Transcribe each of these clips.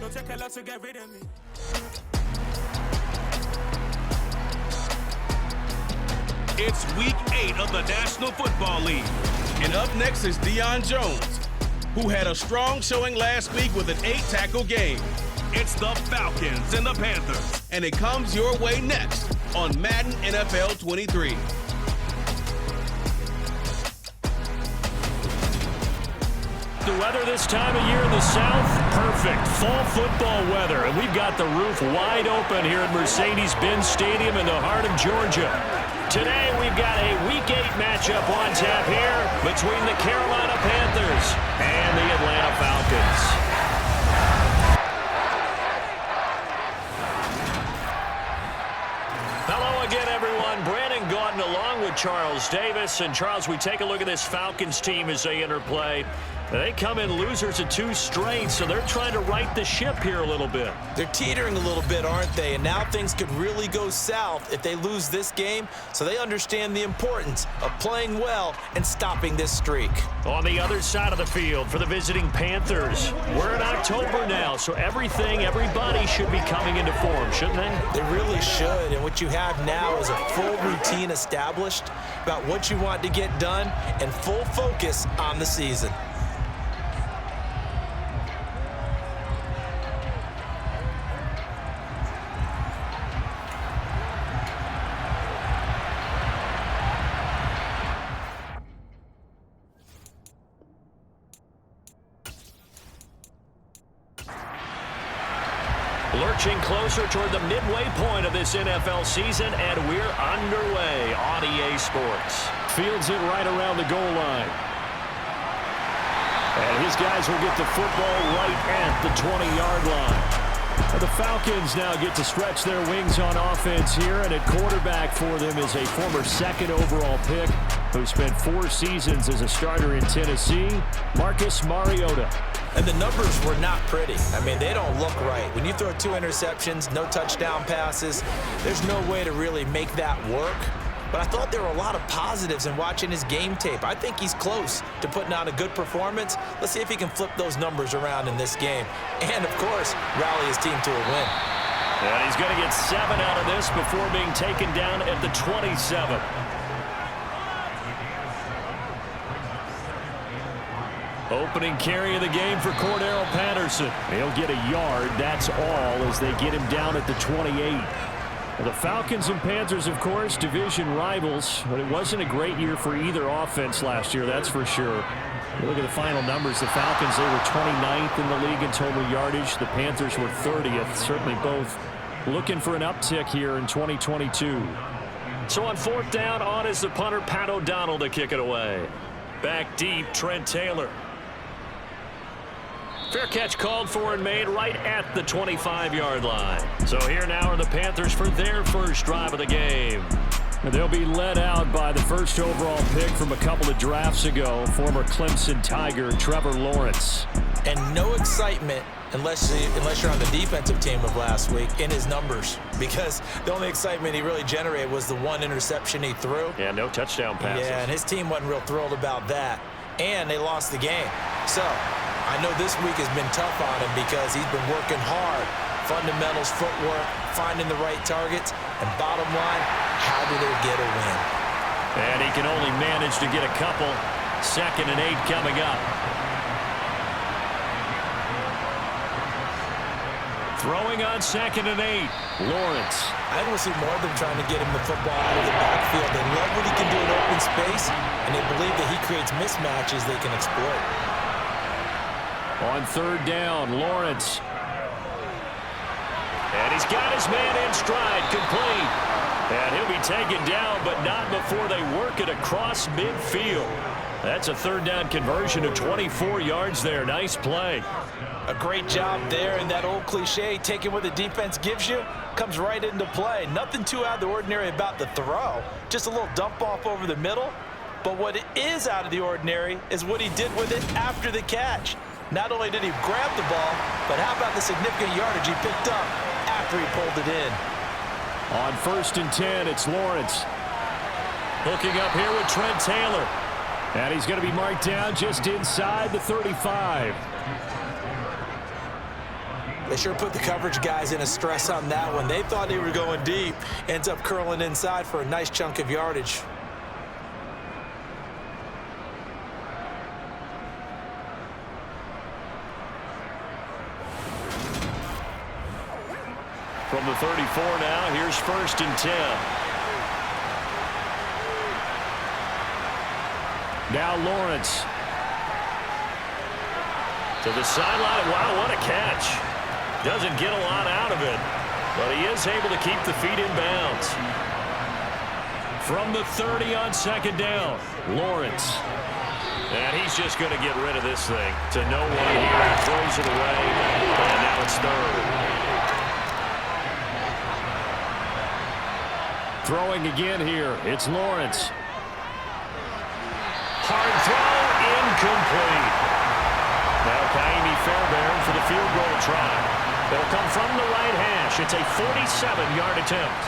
take a lot to get rid of me. It's Week 8 of the National Football League. And up next is Deion Jones, who had a strong showing last week with an 8-tackle game. It's the Falcons and the Panthers. And it comes your way next on Madden NFL 23. The weather this time of year in the South, perfect. Fall football weather. And we've got the roof wide open here at Mercedes-Benz Stadium in the heart of Georgia. Today we've got a Week 8 matchup on tap here between the Carolina Panthers and the Atlanta Falcons. Hello again, everyone. Brandon Gaudin along with Charles Davis. And Charles, we take a look at this Falcons team as they interplay. They come in losers of 2 straight, so they're trying to right the ship here a little bit. They're teetering a little bit, aren't they? And now things could really go south if they lose this game, so they understand the importance of playing well and stopping this streak. On the other side of the field for the visiting Panthers, we're in October now, so everybody should be coming into form, shouldn't they? They really should, and what you have now is a full routine established about what you want to get done and full focus on the season. Lurching closer toward the midway point of this NFL season, and we're underway on EA Sports. Fields it right around the goal line. And his guys will get the football right at the 20-yard line. The Falcons now get to stretch their wings on offense here, and at quarterback for them is a former 2nd overall pick who spent 4 seasons as a starter in Tennessee, Marcus Mariota. And the numbers were not pretty. I mean, they don't look right. When you throw 2 interceptions, no touchdown passes, there's no way to really make that work. But I thought there were a lot of positives in watching his game tape. I think he's close to putting out a good performance. Let's see if he can flip those numbers around in this game. And, of course, rally his team to a win. And he's going to get 7 out of this before being taken down at the 27. Opening carry of the game for Cordero Patterson. He'll get a yard, that's all, as they get him down at the 28. Well, the Falcons and Panthers, of course, division rivals, but it wasn't a great year for either offense last year, that's for sure. You look at the final numbers, the Falcons, they were 29th in the league in total yardage. The Panthers were 30th, certainly both looking for an uptick here in 2022. So on 4th down, on is the punter, Pat O'Donnell, to kick it away. Back deep, Trent Taylor. Fair catch called for and made right at the 25-yard line. So here now are the Panthers for their first drive of the game. And they'll be led out by the 1st overall pick from a couple of drafts ago, former Clemson Tiger Trevor Lawrence. And no excitement unless you're on the defensive team of last week in his numbers, because the only excitement he really generated was the 1 interception he threw. Yeah, no touchdown passes. Yeah, and his team wasn't real thrilled about that. And they lost the game. So I know this week has been tough on him because he's been working hard. Fundamentals, footwork, finding the right targets, and bottom line, how do they get a win? And he can only manage to get a couple. 2nd and 8 coming up. Throwing on 2nd and 8, Lawrence. I want to see more of them trying to get him the football out of the backfield. They love what he can do in open space, and they believe that he creates mismatches they can exploit. On 3rd down, Lawrence. And he's got his man in stride, complete. And he'll be taken down, but not before they work it across midfield. That's a 3rd down conversion of 24 yards there. Nice play. A great job there, and that old cliche, taking what the defense gives you, comes right into play. Nothing too out of the ordinary about the throw. Just a little dump off over the middle. But what is out of the ordinary is what he did with it after the catch. Not only did he grab the ball, but how about the significant yardage he picked up after he pulled it in? On 1st and 10, it's Lawrence. Hooking up here with Trent Taylor. And he's going to be marked down just inside the 35. They sure put the coverage guys in a stress on that one. They thought they were going deep. Ends up curling inside for a nice chunk of yardage. From the 34 now, here's 1st and 10. Now Lawrence. To the sideline. Wow, what a catch. Doesn't get a lot out of it, but he is able to keep the feet in bounds. From the 30 on 2nd down, Lawrence. And he's just going to get rid of this thing to no one here. He throws it away, and now it's 3rd. Throwing again here, it's Lawrence. Hard throw, incomplete. Now Kaimi Fairbairn for the field goal try. It'll come from the right hash. It's a 47-yard attempt.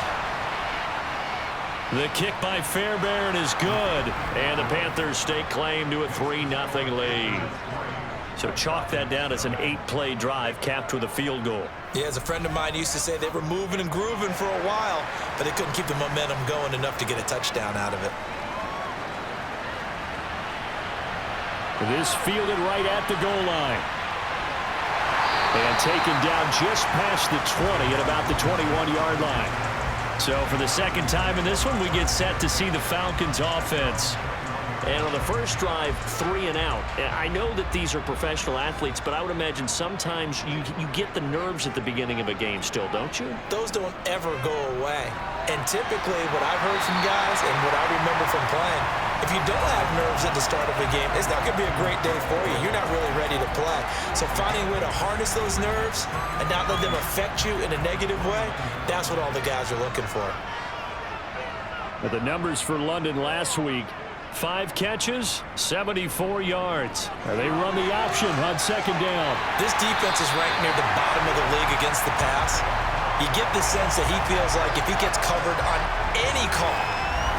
The kick by Fairbairn is good, and the Panthers stake claim to a 3-0 lead. So chalk that down as an 8-play drive capped with a field goal. Yeah, as a friend of mine used to say, they were moving and grooving for a while, but they couldn't keep the momentum going enough to get a touchdown out of it. This fielded right at the goal line. And taken down just past the 20 at about the 21-yard line. So for the second time in this one, we get set to see the Falcons offense. And on the first drive, 3 and out. I know that these are professional athletes, but I would imagine sometimes you get the nerves at the beginning of a game still, don't you? Those don't ever go away. And typically what I've heard from guys and what I remember from playing, if you don't have nerves at the start of a game, it's not going to be a great day for you. You're not really ready to play. So finding a way to harness those nerves and not let them affect you in a negative way, that's what all the guys are looking for. But the numbers for London last week, 5 catches, 74 yards. They run the option on 2nd down. This defense is ranked near the bottom of the league against the pass. You get the sense that he feels like if he gets covered on any call,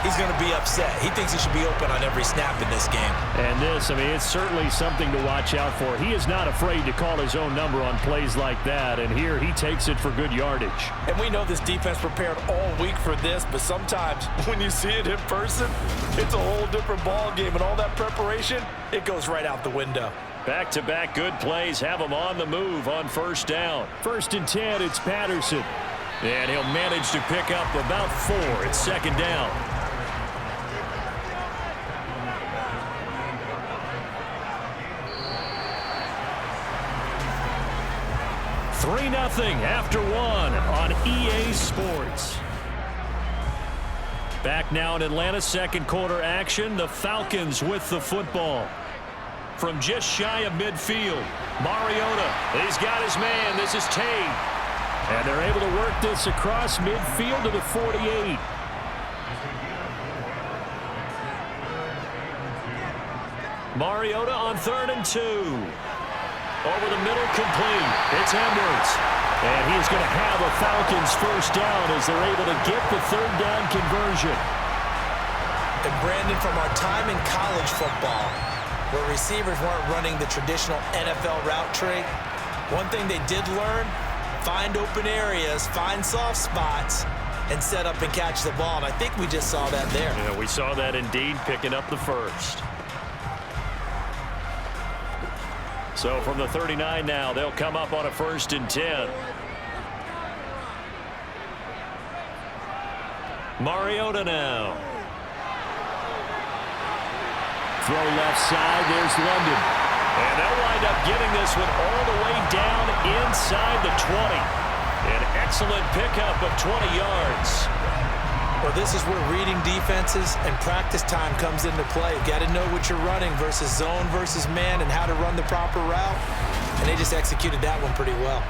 he's going to be upset. He thinks he should be open on every snap in this game. And this, I mean, it's certainly something to watch out for. He is not afraid to call his own number on plays like that, and here he takes it for good yardage. And we know this defense prepared all week for this, but sometimes when you see it in person, it's a whole different ball game, and all that preparation, it goes right out the window. Back-to-back good plays have him on the move on 1st down. 1st and 10, it's Patterson. And he'll manage to pick up about 4 at 2nd down. $3-0 after 1 on EA Sports. Back now in Atlanta, 2nd quarter action. The Falcons with the football. From just shy of midfield, Mariota, he's got his man. This is Tate. And they're able to work this across midfield to the 48. Mariota on 3rd and 2. Over the middle, complete. It's Edwards. And he's going to have a Falcons 1st down as they're able to get the 3rd down conversion. And Brandon, from our time in college football, where receivers weren't running the traditional NFL route tree, one thing they did learn, find open areas, find soft spots, and set up and catch the ball. And I think we just saw that there. Yeah, we saw that indeed, picking up the 1st. So from the 39 now, they'll come up on a 1st and 10. Mariota now. Throw left side, there's London. And they'll wind up getting this one all the way down inside the 20. An excellent pickup of 20 yards. Well, this is where reading defenses and practice time comes into play. You've got to know what you're running versus zone versus man and how to run the proper route. And they just executed that one pretty well.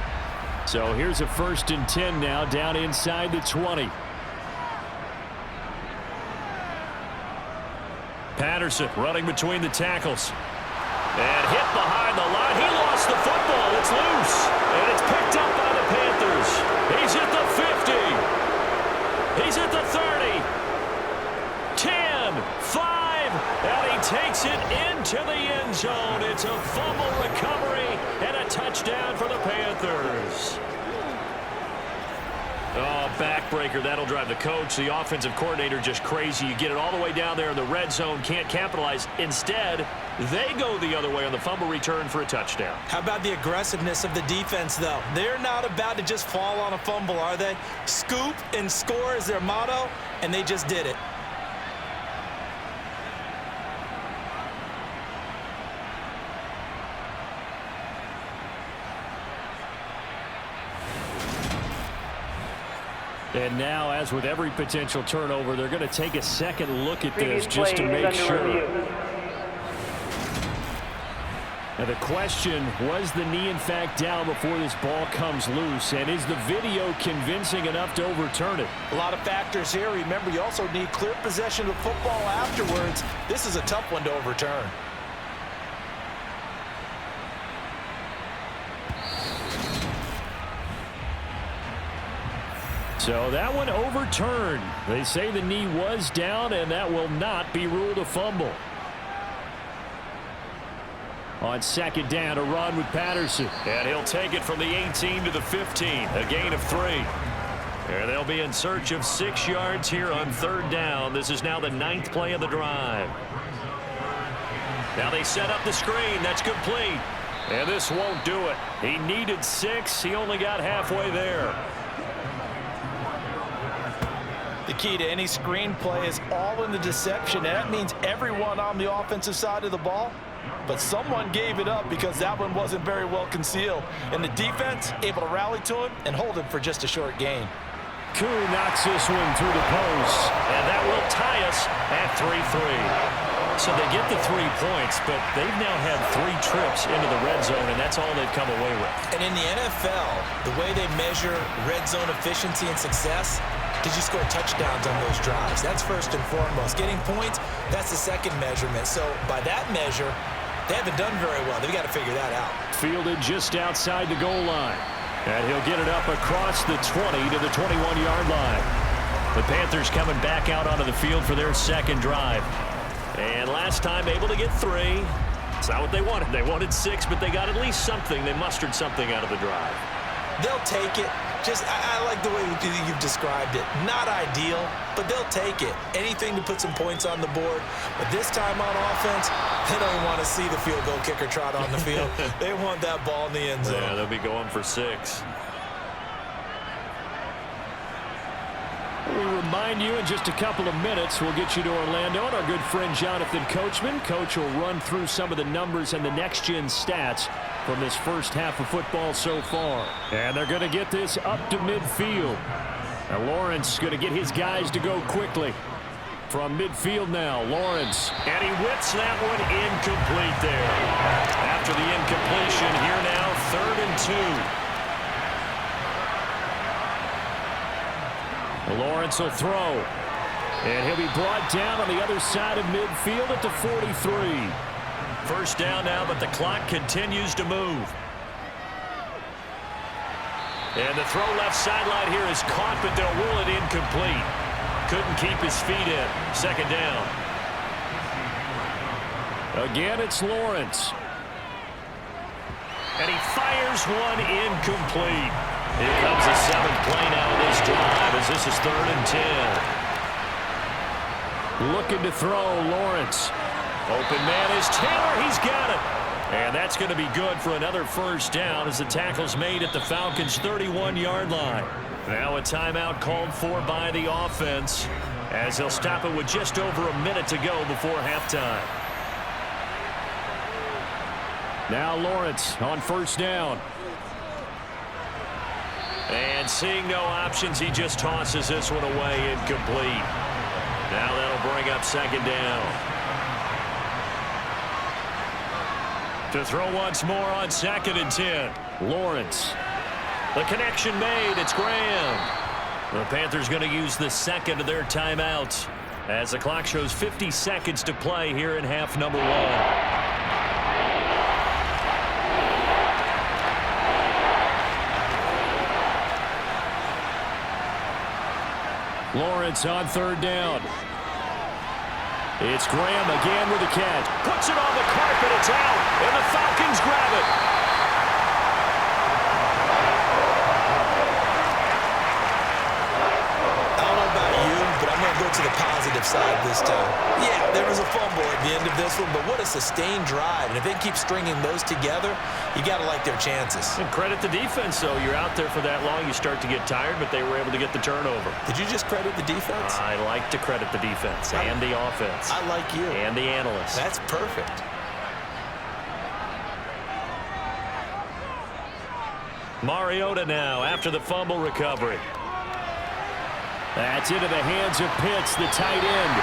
So here's a 1st and 10 now down inside the 20. Patterson running between the tackles. And hit behind the line. He lost the football. It's loose. And it's picked up by the Panthers. He's at the 50. He's at the 30, 10, 5, and he takes it into the end zone. It's a fumble recovery and a touchdown for the Panthers. backbreaker. That'll drive the coach, the offensive coordinator, just crazy. You get it all the way down there in the red zone, can't capitalize. Instead, they go the other way on the fumble return for a touchdown. How about the aggressiveness of the defense, though? They're not about to just fall on a fumble, are they? Scoop and score is their motto, and they just did it. And now, as with every potential turnover, they're going to take a second look at this just to make sure. Now the question, was the knee in fact down before this ball comes loose? And is the video convincing enough to overturn it? A lot of factors here. Remember, you also need clear possession of football afterwards. This is a tough one to overturn. So that one overturned. They say the knee was down, and that will not be ruled a fumble. On second down, a run with Patterson. And he'll take it from the 18 to the 15, a gain of 3. And they'll be in search of 6 yards here on third down. This is now the 9th play of the drive. Now they set up the screen. That's complete. And this won't do it. He needed 6. He only got halfway there. The key to any screen play is all in the deception. And that means everyone on the offensive side of the ball. But someone gave it up because that one wasn't very well concealed. And the defense able to rally to him and hold him for just a short gain. Koo knocks this one through the post. And that will tie us at 3-3. So they get the 3 points, but they've now had 3 trips into the red zone, and that's all they've come away with. And in the NFL, the way they measure red zone efficiency and success, did you score touchdowns on those drives? That's first and foremost. Getting points, that's the second measurement. So by that measure, they haven't done very well. They've got to figure that out. Fielded just outside the goal line. And he'll get it up across the 20 to the 21-yard line. The Panthers coming back out onto the field for their second drive. And last time able to get 3. It's not what they wanted. They wanted 6, but they got at least something. They mustered something out of the drive. They'll take it. Just, I like the way you've described it. Not ideal, but they'll take it. Anything to put some points on the board. But this time on offense, they don't want to see the field goal kicker trot on the field. They want that ball in the end zone. Yeah, they'll be going for 6. We remind you in just a couple of minutes, we'll get you to Orlando and our good friend Jonathan Coachman. Coach will run through some of the numbers and the next-gen stats from this first half of football so far. And they're going to get this up to midfield. And Lawrence going to get his guys to go quickly. From midfield now, Lawrence. And he whips that one incomplete there. After the incompletion, here now, 3rd and 2. Lawrence will throw. And he'll be brought down on the other side of midfield at the 43. First down now, but the clock continues to move. And the throw left sideline here is caught, but they'll rule it incomplete. Couldn't keep his feet in. Second down. Again, it's Lawrence. And he fires one incomplete. Here comes the 7th play now of this drive as this is 3rd and 10. Looking to throw, Lawrence. Open man is Taylor. He's got it. And that's going to be good for another first down as the tackle's made at the Falcons' 31-yard line. Now a timeout called for by the offense as they'll stop it with just over a minute to go before halftime. Now Lawrence on first down. And seeing no options, he just tosses this one away incomplete. Now that'll bring up second down. To throw once more on 2nd and 10. Lawrence. The connection made. It's Graham. The Panthers going to use the second of their timeouts as the clock shows 50 seconds to play here in half number 1. Lawrence on 3rd down. It's Graham again with the catch. Puts it on the carpet. It's out. And the Falcons grab it. defensive side this time. Yeah, there was a fumble at the end of this one, but what a sustained drive. And if they keep stringing those together, you got to like their chances. And credit the defense, though. You're out there for that long, you start to get tired, but they were able to get the turnover. Did you just credit the defense? I like to credit the defense and the offense. I like you. And the analysts. That's perfect. Mariota now after the fumble recovery. That's into the hands of Pitts, the tight end.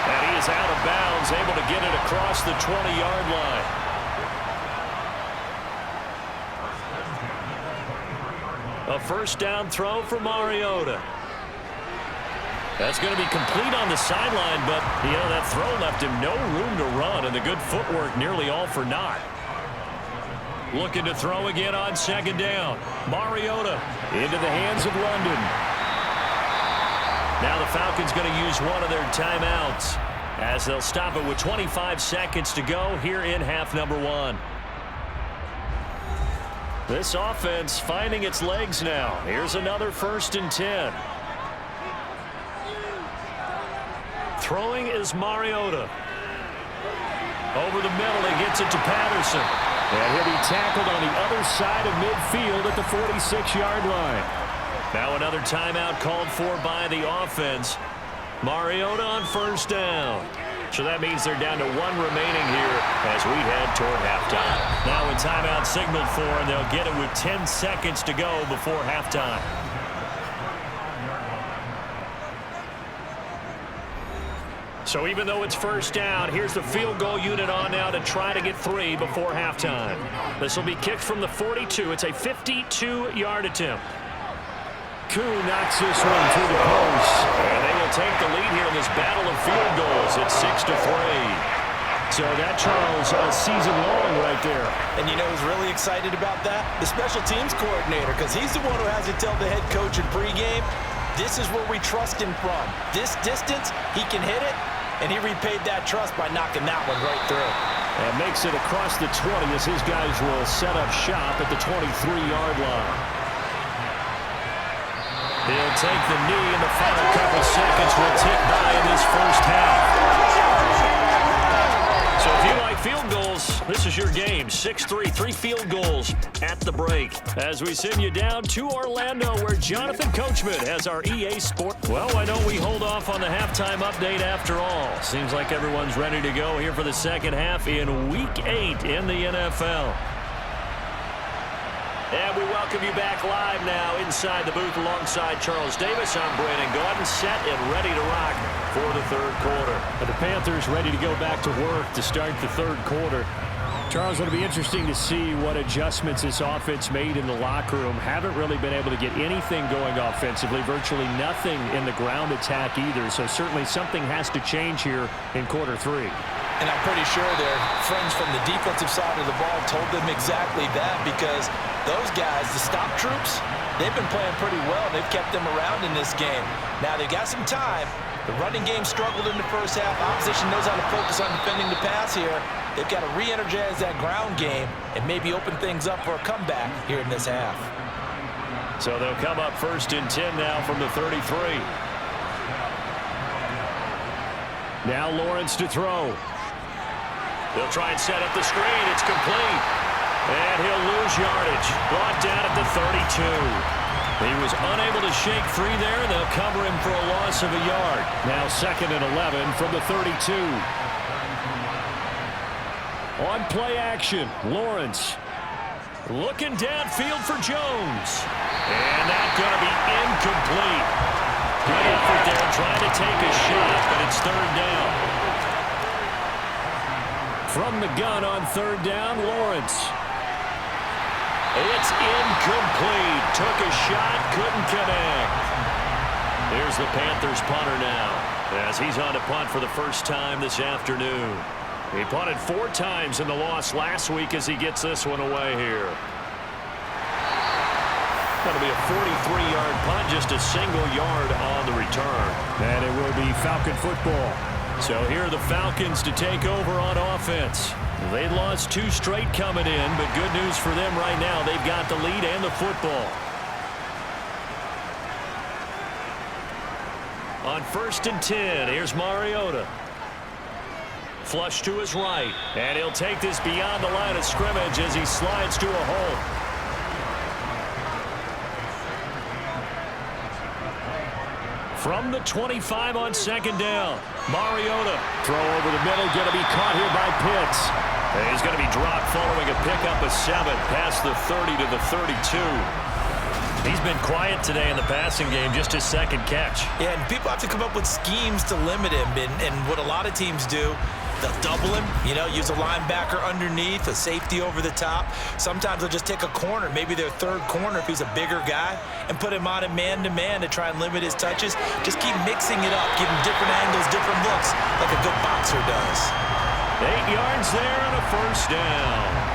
And he is out of bounds, able to get it across the 20-yard line. A first down throw for Mariota. That's going to be complete on the sideline, but, you know, that throw left him no room to run, and the good footwork nearly all for naught. Looking to throw again on second down. Mariota into the hands of London. Now the Falcons going to use one of their timeouts as they'll stop it with 25 seconds to go here in half number one. This offense finding its legs now. Here's another 1st and 10. Throwing is Mariota. Over the middle, he gets it to Patterson. And he'll be tackled on the other side of midfield at the 46-yard line. Now another timeout called for by the offense. Mariota on first down. So that means they're down to one remaining here as we head toward halftime. Now a timeout signaled for, and they'll get it with 10 seconds to go before halftime. So even though it's first down, here's the field goal unit on now to try to get 3 before halftime. This will be kicked from the 42. It's a 52-yard attempt. Koo knocks this one through the post. And they will take the lead here in this battle of field goals. It's 6-3. So that, Charles, a season long right there. And you know who's really excited about that? The special teams coordinator, because he's the one who has to tell the head coach in pregame, this is where we trust him from. This distance, he can hit it, and he repaid that trust by knocking that one right through. And makes it across the 20 as his guys will set up shop at the 23-yard line. He'll take the knee, and the final couple seconds will tick by in this first half. So if you like field goals, this is your game. 6-3, 3 field goals at the break. As we send you down to Orlando, where Jonathan Coachman has our EA Sport. Well, why don't we hold off on the halftime update after all? Seems like everyone's ready to go here for the second half in Week 8 in the NFL. And we welcome you back live now inside the booth alongside Charles Davis. I'm Brandon Gordon, set and ready to rock for the third quarter. The Panthers ready to go back to work to start the third quarter. Charles, it'll be interesting to see what adjustments this offense made in the locker room. Haven't really been able to get anything going offensively, virtually nothing in the ground attack either. So certainly something has to change here in quarter 3. And I'm pretty sure their friends from the defensive side of the ball told them exactly that, because those guys, the stop troops, they've been playing pretty well. They've kept them around in this game. Now, they've got some time. The running game struggled in the first half. Opposition knows how to focus on defending the pass here. They've got to re-energize that ground game and maybe open things up for a comeback here in this half. So they'll come up 1st and 10 now from the 33. Now Lawrence to throw. They'll try and set up the screen. It's complete. And he'll lose yardage. Brought down at the 32. He was unable to shake free there. They'll cover him for a loss of a yard. Now 2nd and 11 from the 32. On play action, Lawrence. Looking downfield for Jones. And that's going to be incomplete. Good effort there, trying to take a shot, but it's 3rd down. From the gun on 3rd down, Lawrence. It's incomplete. Took a shot, couldn't connect. Here's the Panthers punter now, as he's on to punt for the first time this afternoon. He punted 4 times in the loss last week as he gets this one away here. That'll be a 43-yard punt, just a single yard on the return. And it will be Falcon football. So here are the Falcons to take over on offense. They lost 2 straight coming in, but good news for them right now. They've got the lead and the football. On 1st and 10, here's Mariota. Flush to his right, and he'll take this beyond the line of scrimmage as he slides to a hole. From the 25 on 2nd down, Mariota. Throw over the middle, going to be caught here by Pitts. And he's going to be dropped following a pickup of 7 past the 30 to the 32. He's been quiet today in the passing game, just his 2nd catch. Yeah, and people have to come up with schemes to limit him. And what a lot of teams do, they'll double him, use a linebacker underneath, a safety over the top. Sometimes they'll just take a corner, maybe their 3rd corner if he's a bigger guy, and put him on a man-to-man to try and limit his touches. Just keep mixing it up, give him different angles, different looks, like a good boxer does. 8 yards there and a 1st down.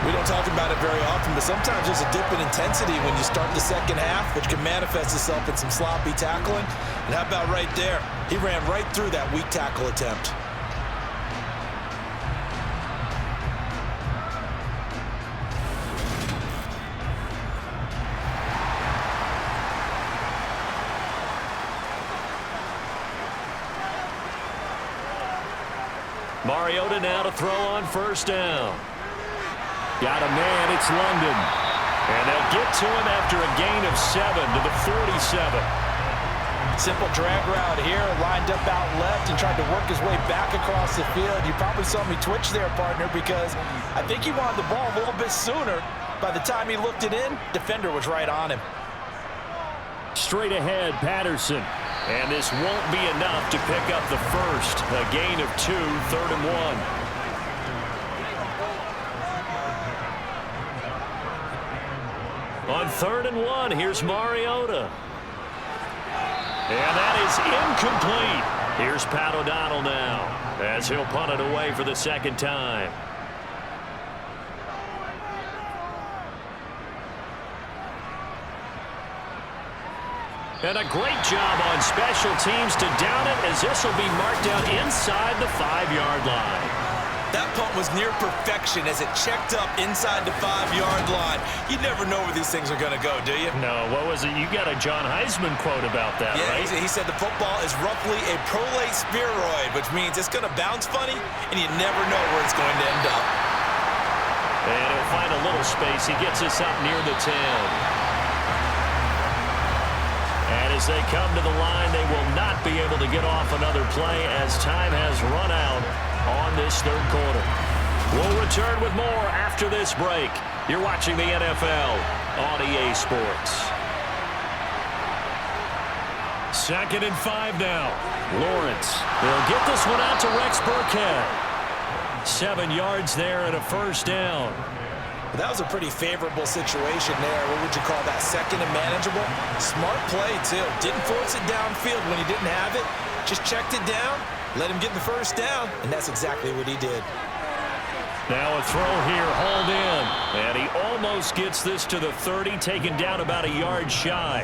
We don't talk about it very often, but sometimes there's a dip in intensity when you start the 2nd half, which can manifest itself in some sloppy tackling. And how about right there? He ran right through that weak tackle attempt. Mariota now to throw on 1st down. Got a man, it's London. And they'll get to him after a gain of 7 to the 47. Simple drag route here, lined up out left and tried to work his way back across the field. You probably saw me twitch there, partner, because I think he wanted the ball a little bit sooner. By the time he looked it in, defender was right on him. Straight ahead, Patterson. And this won't be enough to pick up the 1st. A gain of 2, 3rd and 1. On 3rd and 1, here's Mariota. And that is incomplete. Here's Pat O'Donnell now as he'll punt it away for the 2nd time. And a great job on special teams to down it, as this will be marked down inside the 5-yard line. That punt was near perfection as it checked up inside the 5-yard line. You never know where these things are going to go, do you? No, what was it? You got a John Heisman quote about that, right? Yeah, he said the football is roughly a prolate spheroid, which means it's going to bounce funny, and you never know where it's going to end up. And he'll find a little space. He gets us up near the 10. And as they come to the line, they will not be able to get off another play as time has run out on this 3rd quarter. We'll return with more after this break. You're watching the NFL on EA Sports. 2nd and 5 now. Lawrence. They'll get this one out to Rex Burkhead. 7 yards there and a 1st down. That was a pretty favorable situation there. What would you call that? 2nd and manageable? Smart play, too. Didn't force it downfield when he didn't have it. Just checked it down, let him get the 1st down, and that's exactly what he did. Now a throw here, hauled in. And he almost gets this to the 30, taken down about a yard shy.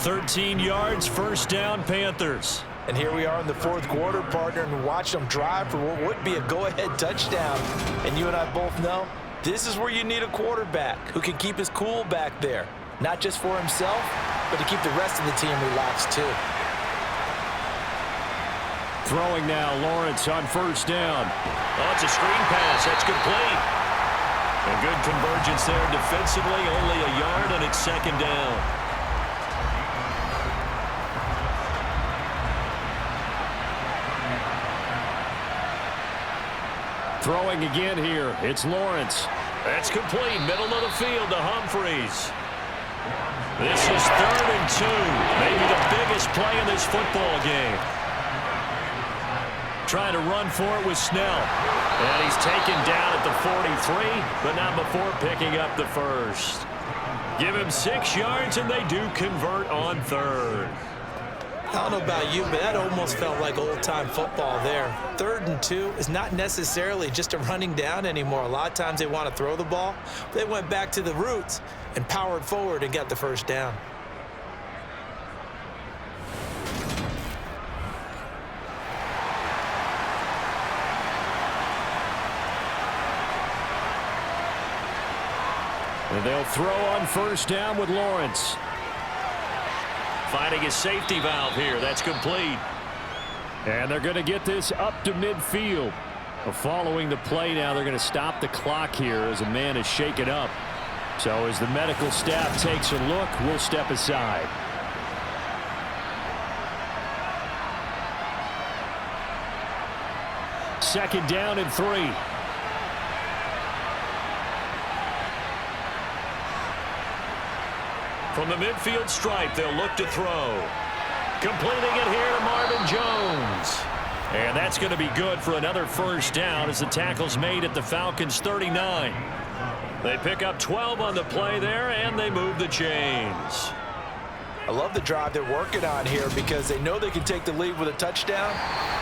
13 yards, 1st down, Panthers. And here we are in the 4th quarter, partner, and watch them drive for what would be a go-ahead touchdown. And you and I both know this is where you need a quarterback who can keep his cool back there. Not just for himself, but to keep the rest of the team relaxed, too. Throwing now, Lawrence on 1st down. Oh, it's a screen pass. That's complete. A good convergence there defensively. Only a yard, and it's 2nd down. Throwing again here. It's Lawrence. That's complete. Middle of the field to Humphreys. This is 3rd and 2. Maybe the biggest play in this football game. Trying to run for it with Snell. And he's taken down at the 43, but not before picking up the 1st. Give him 6 yards, and they do convert on 3rd. I don't know about you, but that almost felt like old-time football there. 3rd and 2 is not necessarily just a running down anymore. A lot of times they want to throw the ball. They went back to the roots and powered forward and got the 1st down. And they'll throw on 1st down with Lawrence. finding his safety valve here. That's complete. And they're going to get this up to midfield. Following the play now, they're going to stop the clock here as a man is shaken up. So as the medical staff takes a look, we'll step aside. Second down and 3. From the midfield stripe, they'll look to throw. Completing it here to Marvin Jones. And that's going to be good for another first down as the tackle's made at the Falcons' 39. They pick up 12 on the play there, and they move the chains. I love the drive they're working on here because they know they can take the lead with a touchdown.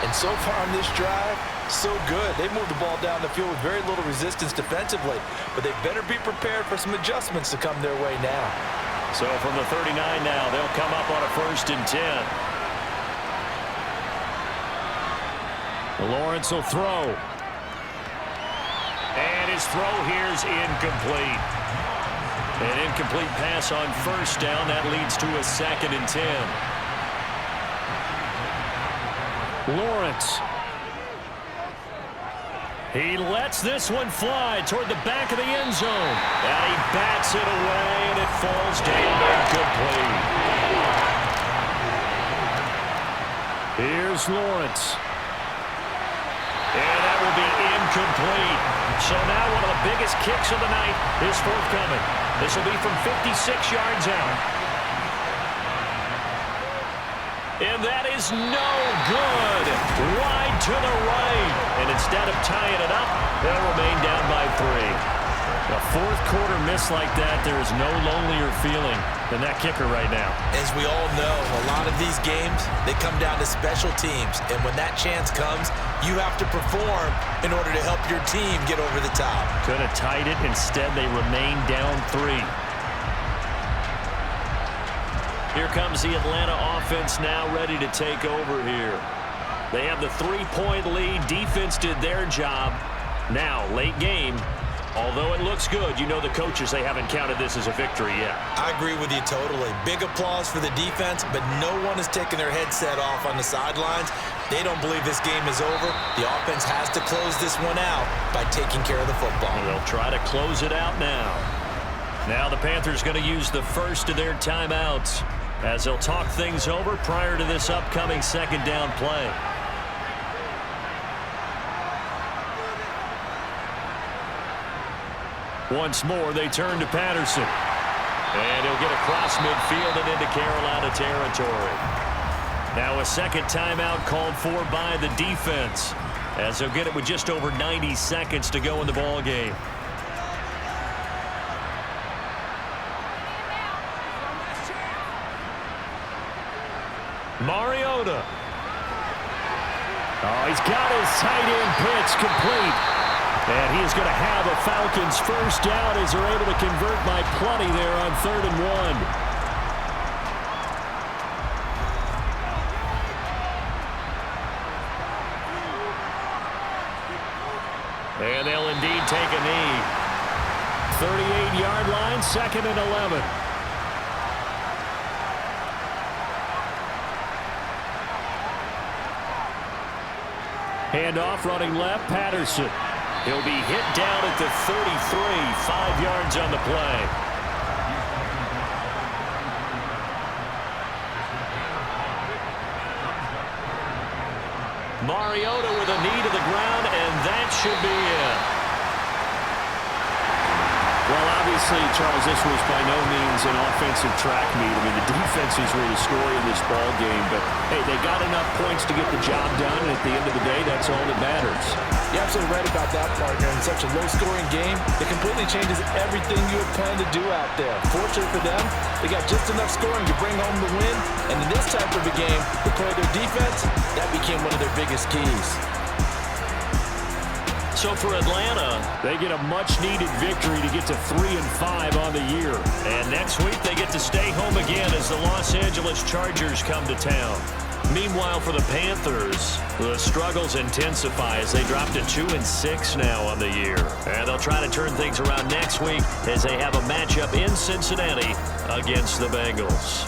And so far on this drive, so good. They moved the ball down the field with very little resistance defensively. But they better be prepared for some adjustments to come their way now. So from the 39 now, they'll come up on a 1st and 10. Lawrence will throw. And his throw here's incomplete. An incomplete pass on 1st down. That leads to a 2nd and 10. Lawrence. He lets this one fly toward the back of the end zone. And he bats it away, and it falls down incomplete. Here's Lawrence. And that will be incomplete. So now one of the biggest kicks of the night is forthcoming. This will be from 56 yards out. And that is no good. Wide to the right. And instead of tying it up, they'll remain down by 3. A fourth quarter miss like that, there is no lonelier feeling than that kicker right now. As we all know, a lot of these games, they come down to special teams. And when that chance comes, you have to perform in order to help your team get over the top. Could have tied it. Instead, they remain down 3. Here comes the Atlanta offense now ready to take over here. They have the 3-point lead. Defense did their job. Now, late game, although it looks good, you know the coaches, they haven't counted this as a victory yet. I agree with you totally. Big applause for the defense, but no one is taking their headset off on the sidelines. They don't believe this game is over. The offense has to close this one out by taking care of the football. And they'll try to close it out now. Now the Panthers going to use the first of their timeouts as they'll talk things over prior to this upcoming 2nd down play. Once more, they turn to Patterson. And he'll get across midfield and into Carolina territory. Now a 2nd timeout called for by the defense as they'll get it with just over 90 seconds to go in the ball game. Mariota. Oh, he's got his tight end pitch complete. And he's going to have a Falcons first down as they're able to convert by plenty there on 3rd and 1. And they'll indeed take a knee. 38-yard line, 2nd and 11. Handoff running left, Patterson. He'll be hit down at the 33, 5 yards on the play. Mariota with a knee to the ground, and that should be it. Well, obviously, Charles, this was by no means an offensive track meet. I mean, the defenses were the story of this ball game, but hey, they got enough points to get the job done, and at the end of the day, that's all that matters. You're absolutely right about that, partner. In such a low-scoring game, it completely changes everything you had planned to do out there. Fortunately for them, they got just enough scoring to bring home the win, and in this type of a game, to play their defense, that became one of their biggest keys. So for Atlanta, they get a much-needed victory to get to 3-5 on the year. And next week, they get to stay home again as the Los Angeles Chargers come to town. Meanwhile, for the Panthers, the struggles intensify as they drop to 2-6 now on the year. And they'll try to turn things around next week as they have a matchup in Cincinnati against the Bengals.